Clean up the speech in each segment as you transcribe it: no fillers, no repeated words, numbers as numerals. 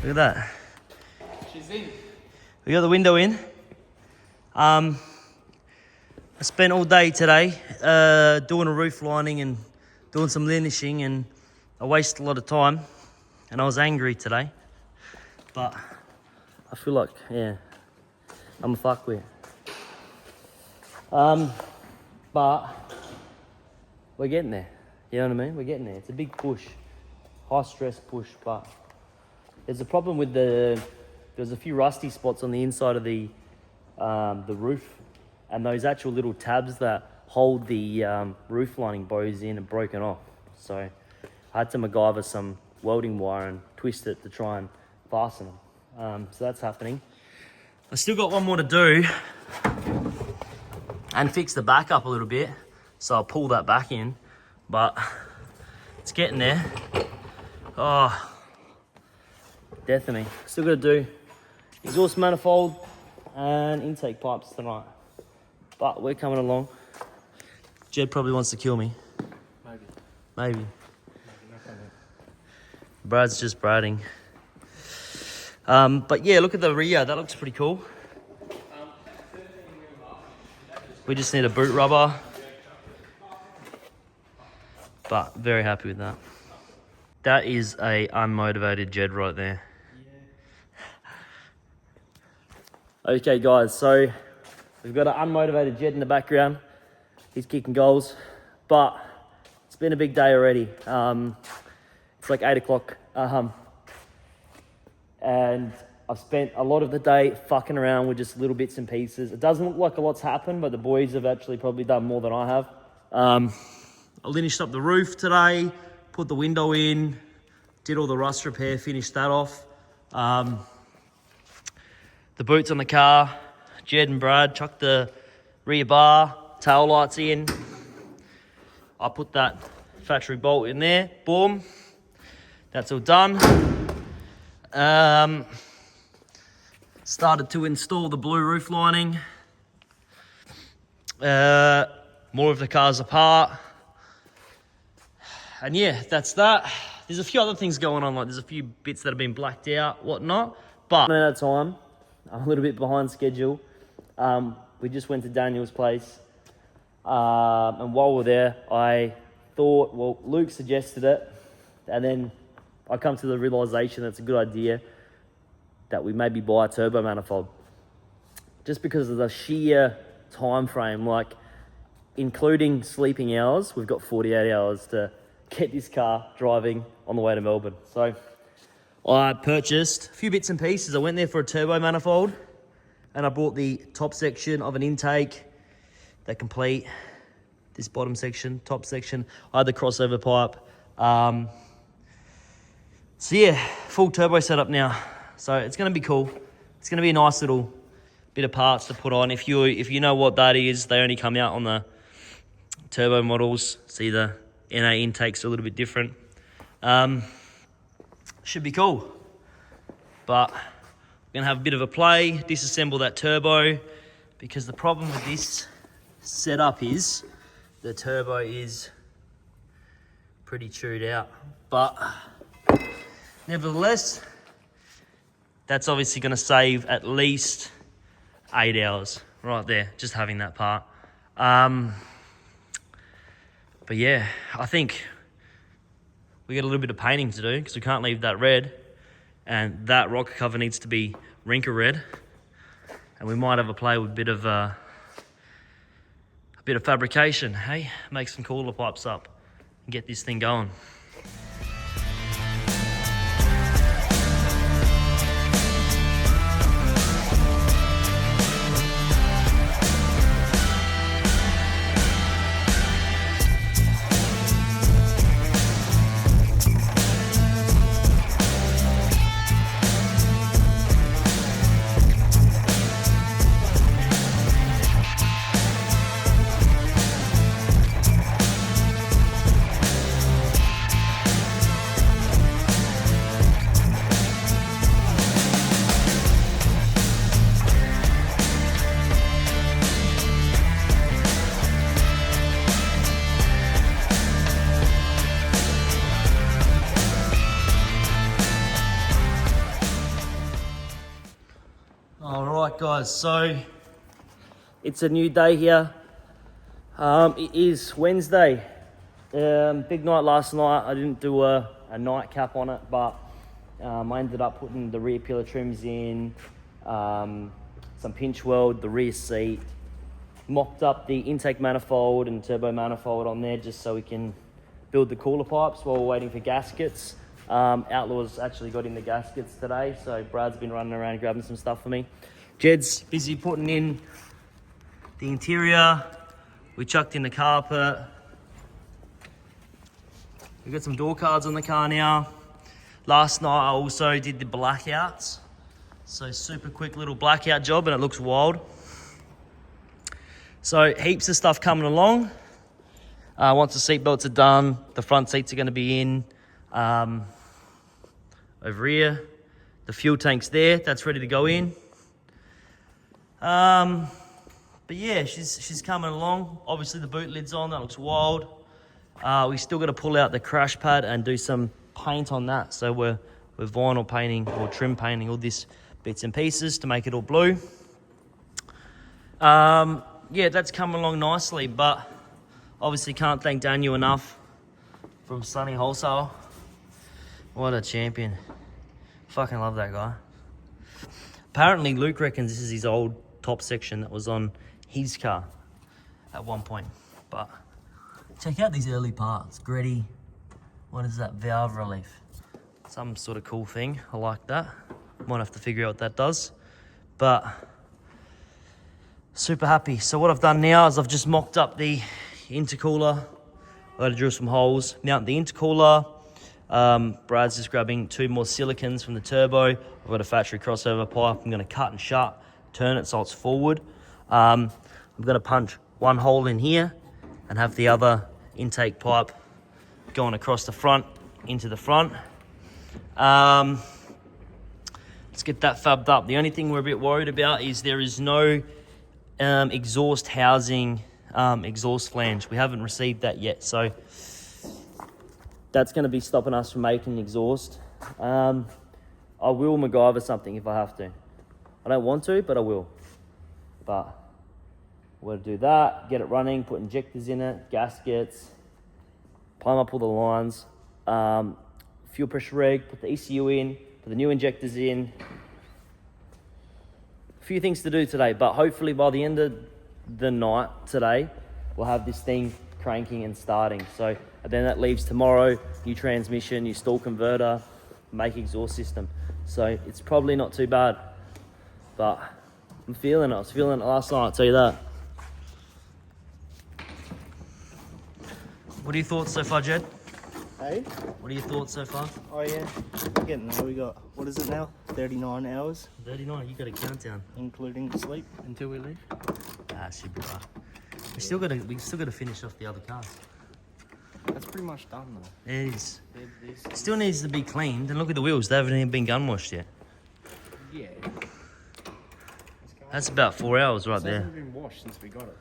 Look at that. She's in. We got the window in. I spent all day today doing a roof lining and doing some linishing, and I wasted a lot of time and I was angry today. But I feel like, yeah, I'm a fuckwit. But we're getting there. You know what I mean? We're getting there. It's a big push. High stress push, but there's a problem with there's a few rusty spots on the inside of the roof, and those actual little tabs that hold the roof lining bows in are broken off. So I had to MacGyver some welding wire and twist it to try and fasten them. So that's happening. I still got one more to do and fix the back up a little bit. So I'll pull that back in, but it's getting there. Oh, death of me. Still got to do exhaust manifold and intake pipes tonight. But we're coming along. Jed probably wants to kill me. Maybe. Brad's just bradding. But yeah, look at the rear. That looks pretty cool. We just need a boot rubber. But very happy with that. That is a unmotivated Jed right there. Okay guys, so we've got an unmotivated Jed in the background. He's kicking goals, but it's been a big day already. It's like 8 o'clock. And I've spent a lot of the day fucking around with just little bits and pieces. It doesn't look like a lot's happened, but the boys have actually probably done more than I have. I linished up the roof today, put the window in, did all the rust repair, finished that off. The boots on the car, Jed and Brad chucked the rear bar, tail lights in. I put that factory bolt in there, boom. That's all done. Started to install the blue roof lining. More of the cars apart. And yeah, that's that. There's a few other things going on, like there's a few bits that have been blacked out, whatnot. But at a time, I'm a little bit behind schedule. We just went to Daniel's place. And while we're there, I thought, well, Luke suggested it. And then I come to the realization that it's a good idea that we maybe buy a turbo manifold. Just because of the sheer time frame, like including sleeping hours, we've got 48 hours to get this car driving on the way to Melbourne. So I purchased a few bits and pieces. I went there for a turbo manifold and I bought the top section of an intake, that complete, this bottom section, top section. I had the crossover pipe. So yeah, full turbo setup now. So it's gonna be cool. It's gonna be a nice little bit of parts to put on. If you know what that is, they only come out on the turbo models. See the NA intakes are a little bit different. Should be cool. But we're gonna have a bit of a play, disassemble that turbo, because the problem with this setup is the turbo is pretty chewed out. But nevertheless, that's obviously gonna save at least 8 hours right there, just having that part. But yeah, I think we got a little bit of painting to do because we can't leave that red, and that rocker cover needs to be Rinker red, and we might have a play with a bit of fabrication. Hey, make some cooler pipes up and get this thing going. All right, guys, so it's a new day here. It is Wednesday. Big night last night. I didn't do a nightcap on it, but I ended up putting the rear pillar trims in, some pinch weld, the rear seat, mocked up the intake manifold and turbo manifold on there just so we can build the cooler pipes while we're waiting for gaskets. Outlaw's actually got in the gaskets today, so Brad's been running around grabbing some stuff for me. Jed's busy putting in the interior. We chucked in the carpet. We've got some door cards on the car now. Last night I also did the blackouts. So super quick little blackout job and it looks wild. So heaps of stuff coming along. Once the seat belts are done, the front seats are going to be in. Over here, the fuel tank's there, that's ready to go in. But yeah, she's coming along. Obviously the boot lid's on, that looks wild. We still got to pull out the crash pad and do some paint on that. So we're vinyl painting or trim painting all these bits and pieces to make it all blue. Yeah, that's coming along nicely, but obviously can't thank Daniel enough from Sunny Wholesale. What a champion. Fucking love that guy. Apparently Luke reckons this is his old top section that was on his car at one point. But check out these early parts. Gretty, what is that? Valve relief. Some sort of cool thing. I like that. Might have to figure out what that does. But super happy. So what I've done now is I've just mocked up the intercooler. I got to drill some holes, mount the intercooler. Brad's just grabbing 2 more silicons from the turbo. I've got a factory crossover pipe. I'm going to cut and shut, turn it so it's forward. I'm going to punch 1 hole in here and have the other intake pipe going across the front into the front. Let's get that fabbed up. The only thing we're a bit worried about is there is no exhaust housing, exhaust flange. We haven't received that yet, so that's going to be stopping us from making exhaust. I will MacGyver something if I have to. I don't want to, but I will. But we'll do that, get it running, put injectors in it, gaskets, climb up all the lines, fuel pressure reg, put the ECU in, put the new injectors in. A few things to do today, but hopefully by the end of the night today, we'll have this thing cranking and starting. So and then that leaves tomorrow, new transmission, new stall converter, make exhaust system. So it's probably not too bad, but I'm feeling it. I was feeling it last night, I'll tell you that. What are your thoughts so far, Jed? Hey? What are your thoughts so far? Oh yeah, getting there. We got, what is it now? 39 hours. 39, you got a countdown. Including sleep until we leave. Ah, should be right. We still got to finish off the other cars. That's pretty much done though. It is. Still needs to be cleaned. And look at the wheels, they haven't even been gun washed yet. Yeah. That's about 4 hours right there. It hasn't been washed since we got it.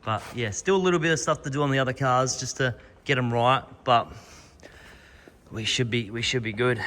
But yeah, still a little bit of stuff to do on the other cars just to get them right, but we should be good.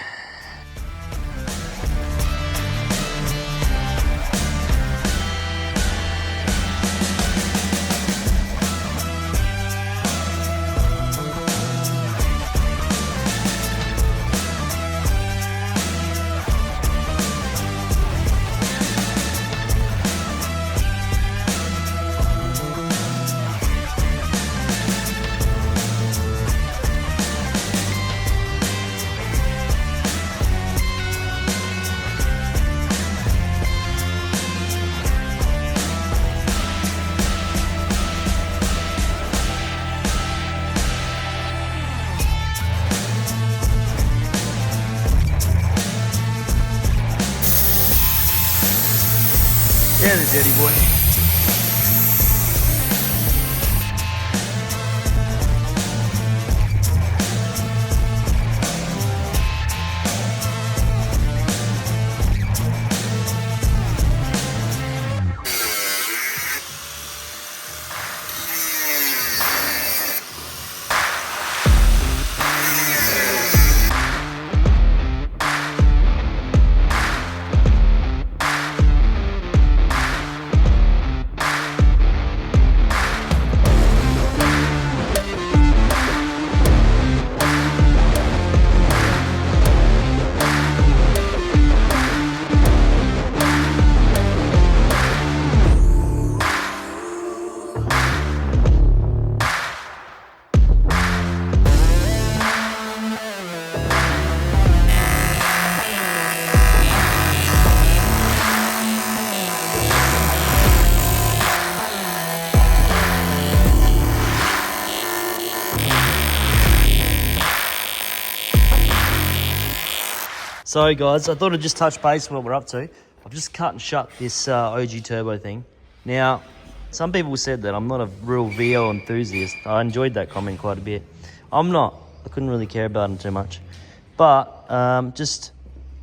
Yeah, the dirty boy. So guys, I thought I'd just touch base with what we're up to. I've just cut and shut this OG turbo thing. Now, some people said that I'm not a real VO enthusiast. I enjoyed that comment quite a bit. I'm not. I couldn't really care about it too much. But just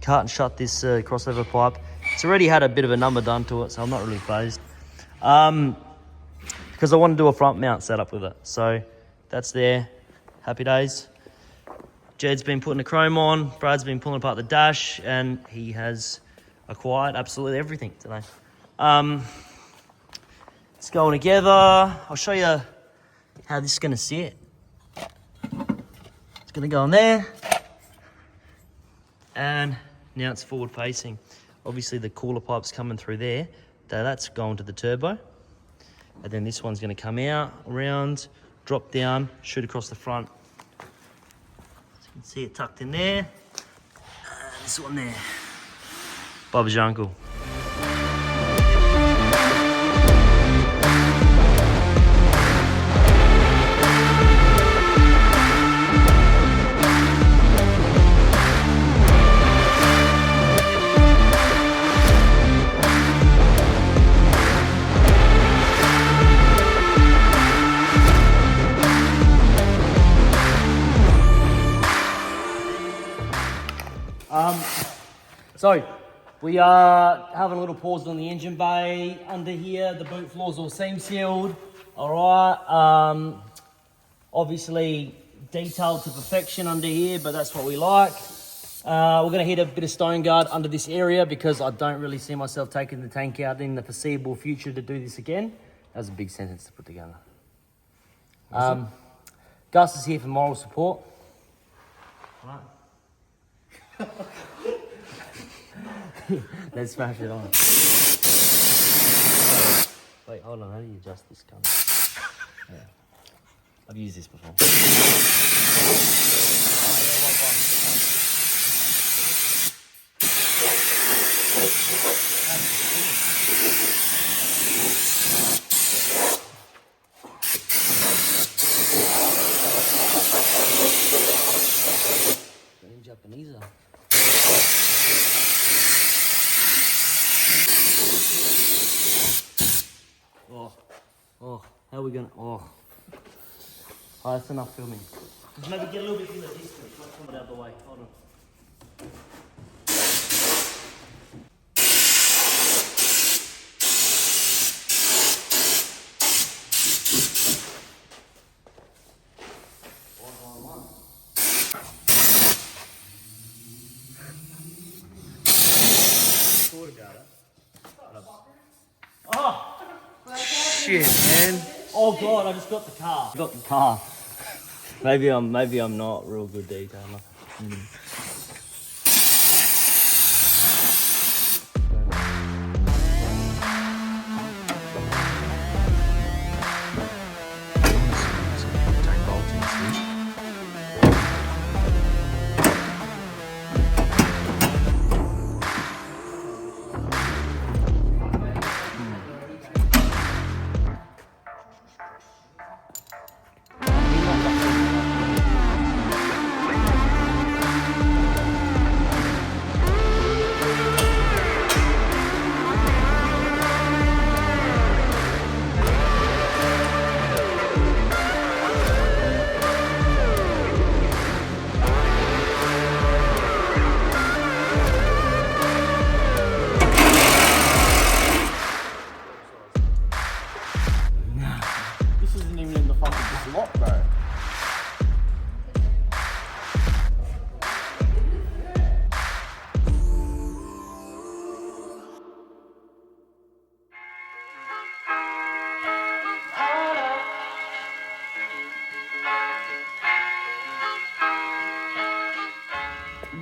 cut and shut this crossover pipe. It's already had a bit of a number done to it, so I'm not really phased. Because I want to do a front mount setup with it. So that's there. Happy days. Jed's been putting the chrome on. Brad's been pulling apart the dash, and he has acquired absolutely everything today. It's going together. I'll show you how this is going to sit. It's going to go in there. And now it's forward facing. Obviously the cooler pipe's coming through there. That's going to the turbo. And then this one's going to come out, around, drop down, shoot across the front. So you can see it tucked in there. And this one there. Bubba's your uncle. So we are having a little pause on the engine bay under here. The boot floor's all seam sealed. All right. Obviously detailed to perfection under here, but that's what we like. We're going to hit a bit of stone guard under this area because I don't really see myself taking the tank out in the foreseeable future to do this again. That was a big sentence to put together. Gus is here for moral support. All right. Let's smash it on. Wait, hold on. How do you adjust this gun? Yeah. I've used this before. In Japanese. Oh, how are we gonna? Oh, that's enough filming. Just maybe get a little bit from the distance. Let's come out of the way. Hold on. Oh, shit, man. Oh god, I just got the car. Got the car. maybe I'm not real good detailer.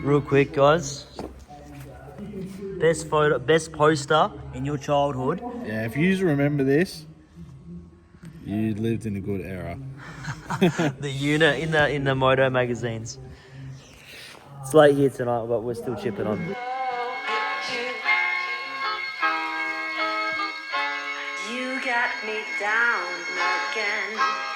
Real quick, guys. Best poster in your childhood. Yeah, if you remember this, you lived in a good era. The unit in the moto magazines. It's late here tonight, but we're still chipping on. You got me down again.